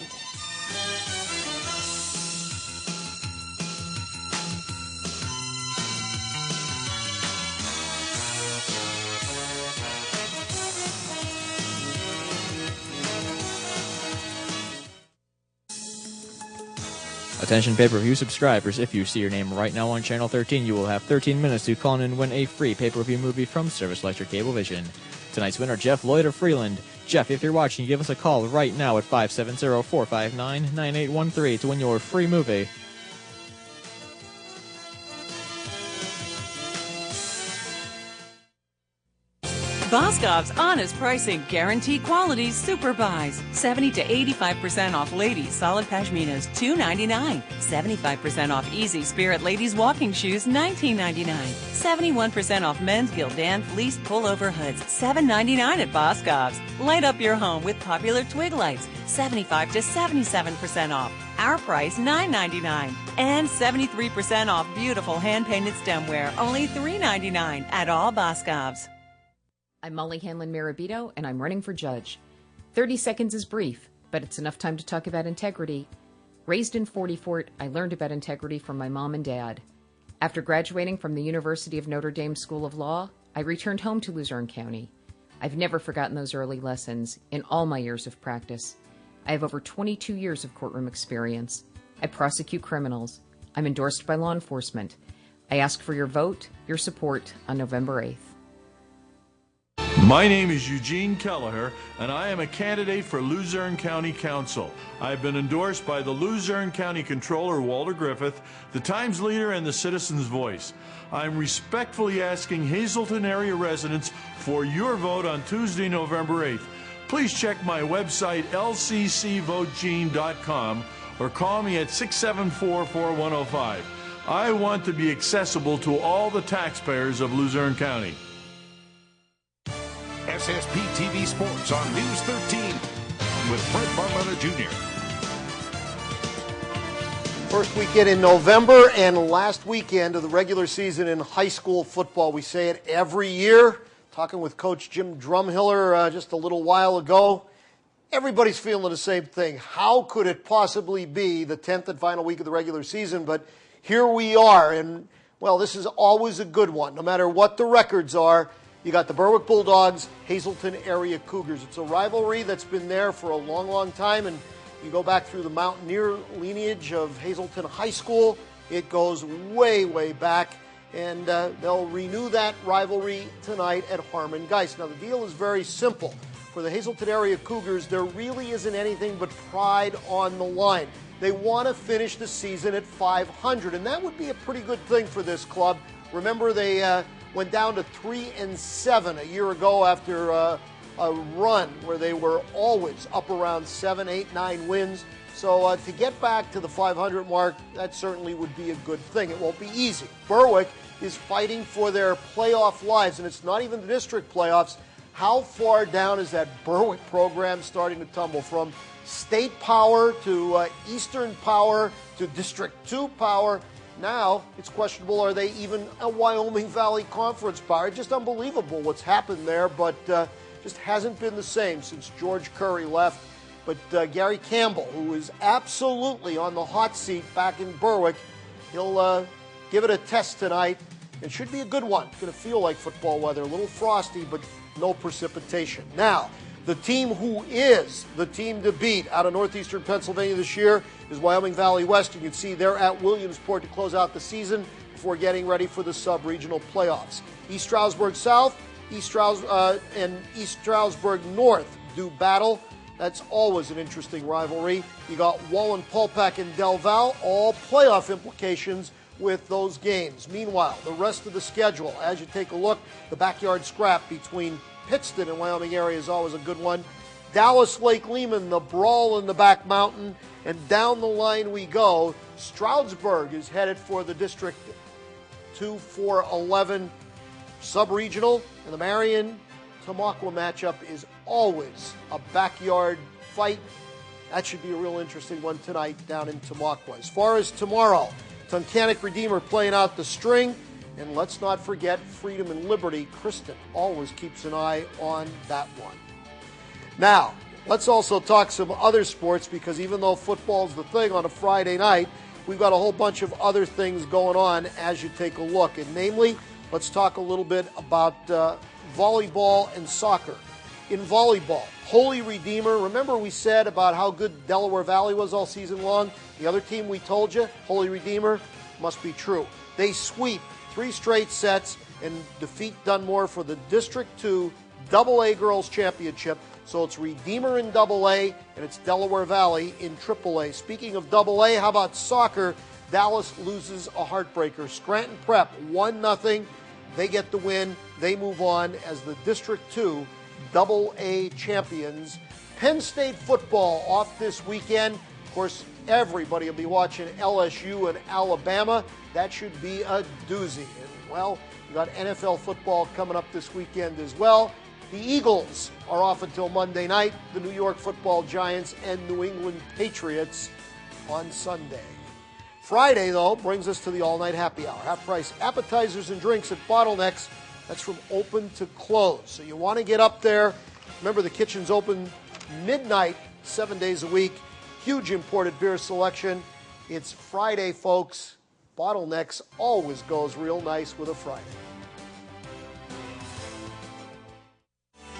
Attention pay-per-view subscribers, if you see your name right now on Channel 13, you will have 13 minutes to call in and win a free pay-per-view movie from Service Electric Cablevision. Tonight's winner, Jeff Lloyd of Freeland. Jeff, if you're watching, give us a call right now at 570-459-9813 to win your free movie. Boscov's honest pricing, guaranteed quality, super buys. 70 to 85% off ladies' solid pashminas, $2.99. 75% off Easy Spirit ladies' walking shoes, $19.99. 71% off men's Gildan fleece pullover hoods, $7.99 at Boscov's. Light up your home with popular twig lights, 75 to 77% off. Our price, $9.99. And 73% off beautiful hand-painted stemware, only $3.99 at all Boscov's. I'm Molly Hanlon-Marabito, and I'm running for judge. 30 seconds is brief, but it's enough time to talk about integrity. Raised in 40 Fort, I learned about integrity from my mom and dad. After graduating from the University of Notre Dame School of Law, I returned home to Luzerne County. I've never forgotten those early lessons in all my years of practice. I have over 22 years of courtroom experience. I prosecute criminals. I'm endorsed by law enforcement. I ask for your vote, your support on November 8th. My name is Eugene Kelleher, and I am a candidate for Luzerne County Council. I've been endorsed by the Luzerne County Controller, Walter Griffith, the Times Leader, and the Citizen's Voice. I'm respectfully asking Hazleton area residents for your vote on Tuesday, November 8th. Please check my website, lccvotegene.com, or call me at 674-4105. I want to be accessible to all the taxpayers of Luzerne County. SSP TV Sports on News 13 with Fred Barletta Jr. First weekend in November and last weekend of the regular season in high school football. We say it every year. Talking with Coach Jim Drumhiller just a little while ago. Everybody's feeling the same thing. How could it possibly be the 10th and final week of the regular season? But here we are, and, well, this is always a good one. No matter what the records are, you got the Berwick Bulldogs, Hazleton area Cougars. It's a rivalry that's been there for a long, long time, and you go back through the Mountaineer lineage of Hazleton High School. It goes way, way back, and they'll renew that rivalry tonight at Harmon Geist. Now, the deal is very simple. For the Hazleton area Cougars, there really isn't anything but pride on the line. They want to finish the season at 500, and that would be a pretty good thing for this club. Remember, they went down to 3-7 a year ago after a run where they were always up around 7, 8, 9 wins. So to get back to the 500 mark, that certainly would be a good thing. It won't be easy. Berwick is fighting for their playoff lives, and it's not even the district playoffs. How far down is that Berwick program starting to tumble from state power to Eastern power to District 2 power? Now, it's questionable, are they even a Wyoming Valley Conference power? Just unbelievable what's happened there, but just hasn't been the same since George Curry left. But Gary Campbell, who is absolutely on the hot seat back in Berwick, he'll give it a test tonight. It should be a good one. It's going to feel like football weather, a little frosty, but no precipitation. Now, the team who is the team to beat out of northeastern Pennsylvania this year is Wyoming Valley West. You can see they're at Williamsport to close out the season before getting ready for the sub-regional playoffs. East Stroudsburg South, and East Stroudsburg North do battle That's always an interesting rivalry. You got Wallen-Pulpack and Del Val, all playoff implications with those games. Meanwhile, the rest of the schedule, as you take a look, the backyard scrap between Pittston and Wyoming area is always a good one. Dallas Lake Lehman, the brawl in the back mountain, and down the line we go. Stroudsburg is headed for the District 2-4-11 sub-regional, and the Marion-Tamaqua matchup is always a backyard fight. That should be a real interesting one tonight down in Tamaqua. As far as tomorrow, Tunkhannock Redeemer playing out the string, and let's not forget Freedom and Liberty. Kristen always keeps an eye on that one. Now, let's also talk some other sports, because even though football's the thing on a Friday night, we've got a whole bunch of other things going on as you take a look. And namely, let's talk a little bit about volleyball and soccer. In volleyball, Holy Redeemer, remember we said about how good Delaware Valley was all season long? The other team we told you, Holy Redeemer, must be true. They sweep 3 straight sets and defeat Dunmore for the District 2 AA Girls Championship. So it's Redeemer in AA, and it's Delaware Valley in AAA. Speaking of AA, how about soccer? Dallas loses a heartbreaker. Scranton Prep, 1-0. They get the win. They move on as the District 2 AA champions. Penn State football off this weekend. Of course, everybody will be watching LSU and Alabama. That should be a doozy. And, well, we've got NFL football coming up this weekend as well. The Eagles are off until Monday night. The New York Football Giants and New England Patriots on Sunday. Friday, though, brings us to the all-night happy hour. Half-price appetizers and drinks at Bottlenecks. That's from open to close. So you want to get up there. Remember, the kitchen's open midnight, 7 days a week. Huge imported beer selection. It's Friday, folks. Bottlenecks always goes real nice with a Friday.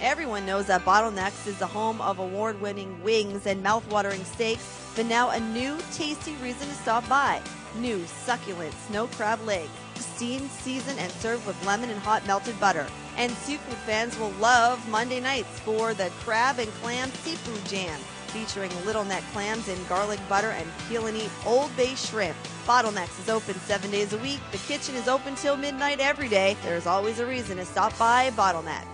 Everyone knows that Bottlenecks is the home of award-winning wings and mouth-watering steaks, but now a new tasty reason to stop by. New succulent snow crab legs, steamed, seasoned, and served with lemon and hot melted butter. And seafood fans will love Monday nights for the crab and clam seafood jam, featuring little neck clams in garlic butter and peel and eat Old Bay shrimp. Bottlenecks is open 7 days a week. The kitchen is open till midnight every day. There's always a reason to stop by Bottlenecks.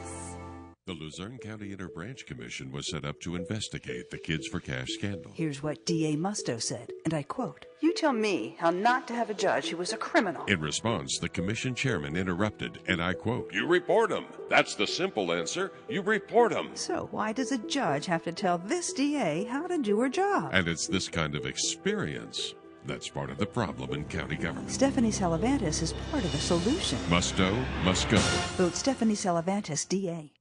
The Luzerne County Interbranch Commission was set up to investigate the Kids for Cash scandal. Here's what D.A. Musto said, and I quote, "You tell me how not to have a judge who was a criminal." In response, the commission chairman interrupted, and I quote, "You report him. That's the simple answer. You report him." So why does a judge have to tell this D.A. how to do her job? And it's this kind of experience that's part of the problem in county government. Stephanie Salavantis is part of the solution. Musto must go. Vote Stephanie Salavantis, D.A.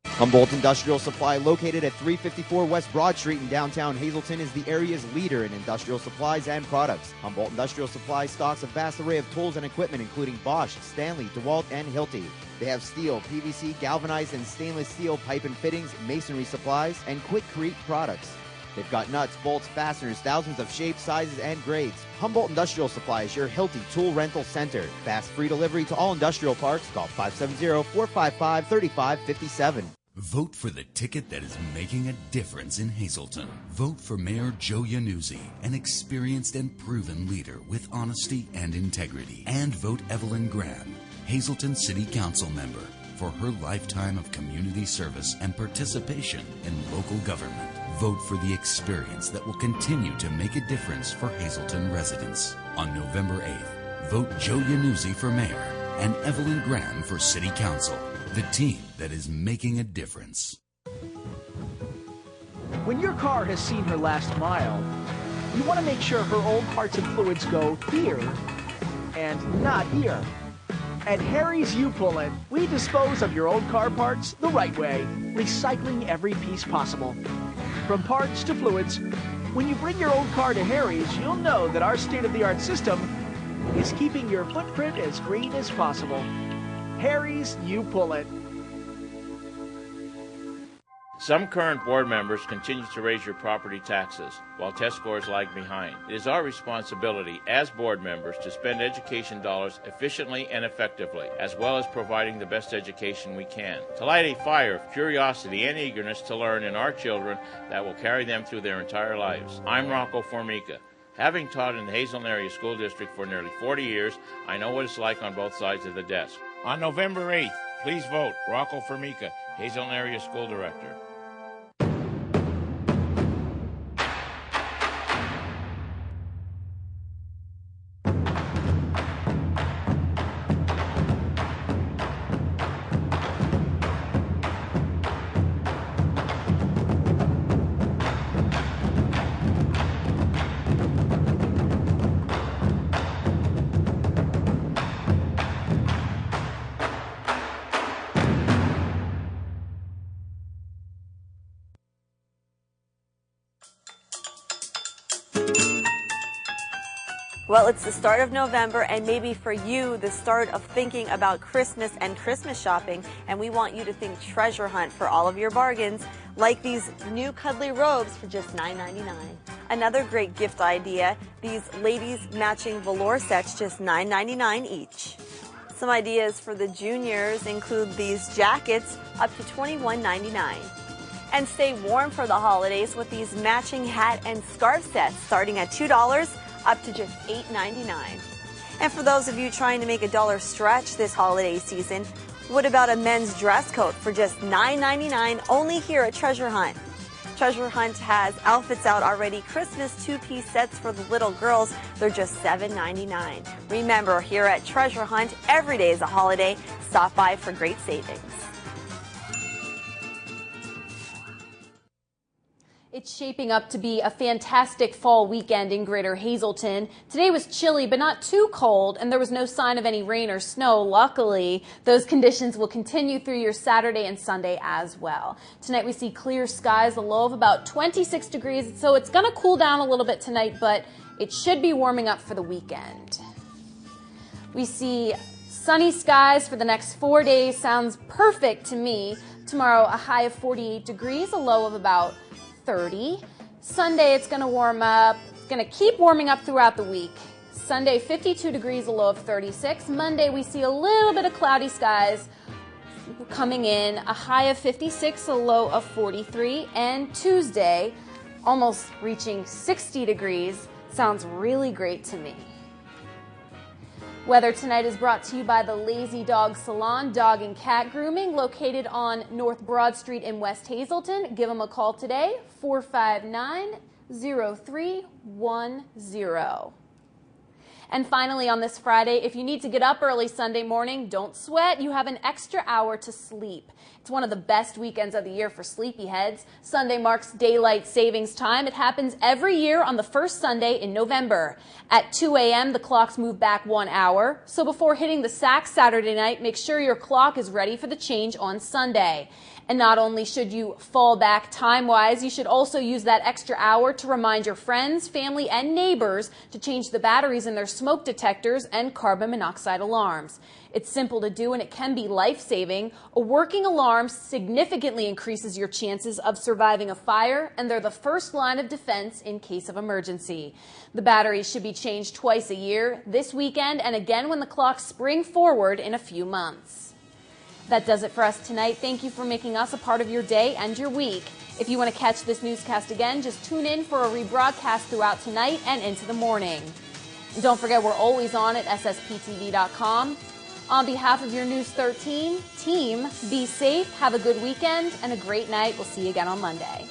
Humboldt Industrial Supply, located at 354 West Broad Street in downtown Hazleton, is the area's leader in industrial supplies and products. Humboldt Industrial Supply stocks a vast array of tools and equipment, including Bosch, Stanley, DeWalt, and Hilti. They have steel, PVC, galvanized, and stainless steel pipe and fittings, masonry supplies, and Quikrete products. They've got nuts, bolts, fasteners, thousands of shapes, sizes, and grades. Humboldt Industrial Supply is your Hilti Tool Rental Center. Fast free delivery to all industrial parks. Call 570-455-3557. Vote for the ticket that is making a difference in Hazleton. Vote for Mayor Joe Iannuzzi, an experienced and proven leader with honesty and integrity. And vote Evelyn Graham, Hazleton City Council member, for her lifetime of community service and participation in local government. Vote for the experience that will continue to make a difference for Hazleton residents. On November 8th, vote Joe Iannuzzi for mayor and Evelyn Graham for city council. The team that is making a difference. When your car has seen her last mile, you want to make sure her old parts and fluids go here and not here. At Harry's U-Pull-It, we dispose of your old car parts the right way, recycling every piece possible. From parts to fluids, when you bring your old car to Harry's, you'll know that our state-of-the-art system is keeping your footprint as green as possible. Harry's U-Pull-It. Some current board members continue to raise your property taxes while test scores lag behind. It is our responsibility as board members to spend education dollars efficiently and effectively, as well as providing the best education we can, to light a fire of curiosity and eagerness to learn in our children that will carry them through their entire lives. I'm Rocco Formica. Having taught in the Hazleton Area School District for nearly 40 years, I know what it's like on both sides of the desk. On November 8th, please vote Rocco Formica, Hazleton Area School Director. Well, it's the start of November, and maybe for you, the start of thinking about Christmas and Christmas shopping, and we want you to think treasure hunt for all of your bargains, like these new cuddly robes for just $9.99. Another great gift idea, these ladies matching velour sets, just $9.99 each. Some ideas for the juniors include these jackets up to $21.99. And stay warm for the holidays with these matching hat and scarf sets starting at $2 up to just $8.99. And for those of you trying to make a dollar stretch this holiday season, what about a men's dress coat for just $9.99 only here at Treasure Hunt? Treasure Hunt has outfits out already. Christmas two-piece sets for the little girls, they're just $7.99. Remember, here at Treasure Hunt, every day is a holiday. Stop by for great savings. It's shaping up to be a fantastic fall weekend in Greater Hazleton. Today was chilly, but not too cold, and there was no sign of any rain or snow. Luckily, those conditions will continue through your Saturday and Sunday as well. Tonight we see clear skies, a low of about 26 degrees, so it's going to cool down a little bit tonight, but it should be warming up for the weekend. We see sunny skies for the next 4 days. Sounds perfect to me. Tomorrow, a high of 48 degrees, a low of about 30. Sunday, it's going to warm up. It's going to keep warming up throughout the week. Sunday, 52 degrees, a low of 36. Monday, we see a little bit of cloudy skies coming in, a high of 56, a low of 43. And Tuesday, almost reaching 60 degrees. Sounds really great to me. Weather tonight is brought to you by the Lazy Dog Salon, Dog and Cat Grooming, located on North Broad Street in West Hazleton. Give them a call today, 459-0310. And finally, on this Friday, if you need to get up early Sunday morning, don't sweat. You have an extra hour to sleep. It's one of the best weekends of the year for sleepyheads. Sunday marks daylight savings time. It happens every year on the first Sunday in November. At 2 a.m., the clocks move back 1 hour. So before hitting the sack Saturday night, make sure your clock is ready for the change on Sunday. And not only should you fall back time-wise, you should also use that extra hour to remind your friends, family, and neighbors to change the batteries in their smoke detectors and carbon monoxide alarms. It's simple to do and it can be life-saving. A working alarm significantly increases your chances of surviving a fire, and they're the first line of defense in case of emergency. The batteries should be changed twice a year, this weekend and again when the clocks spring forward in a few months. That does it for us tonight. Thank you for making us a part of your day and your week. If you want to catch this newscast again, just tune in for a rebroadcast throughout tonight and into the morning. And don't forget, we're always on at ssptv.com. On behalf of your News 13 team, be safe, have a good weekend, and a great night. We'll see you again on Monday.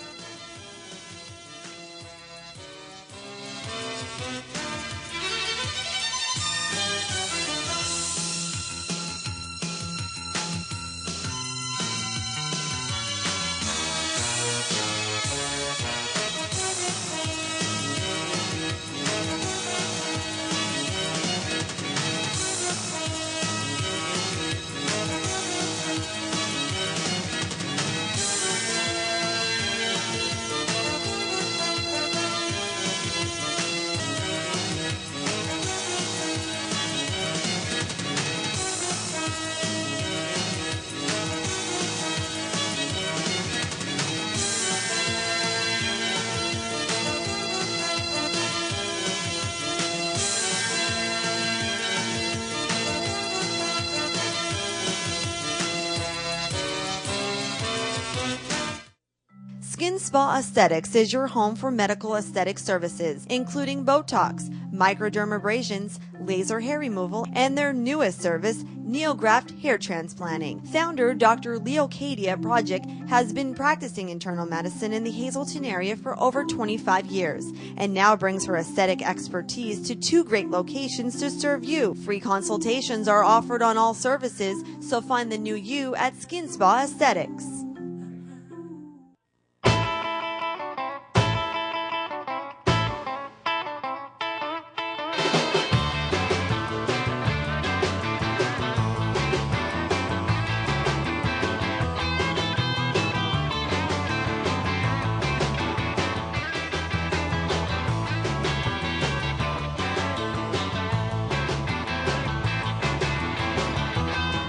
Skin Spa Aesthetics is your home for medical aesthetic services, including Botox, microdermabrasions, laser hair removal, and their newest service, NeoGraft hair transplanting. Founder Dr. Leo Cadia Project has been practicing internal medicine in the Hazleton area for over 25 years and now brings her aesthetic expertise to 2 great locations to serve you. Free consultations are offered on all services, so find the new you at Skin Spa Aesthetics.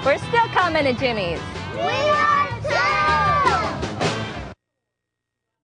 We're still coming to Jimmy's. We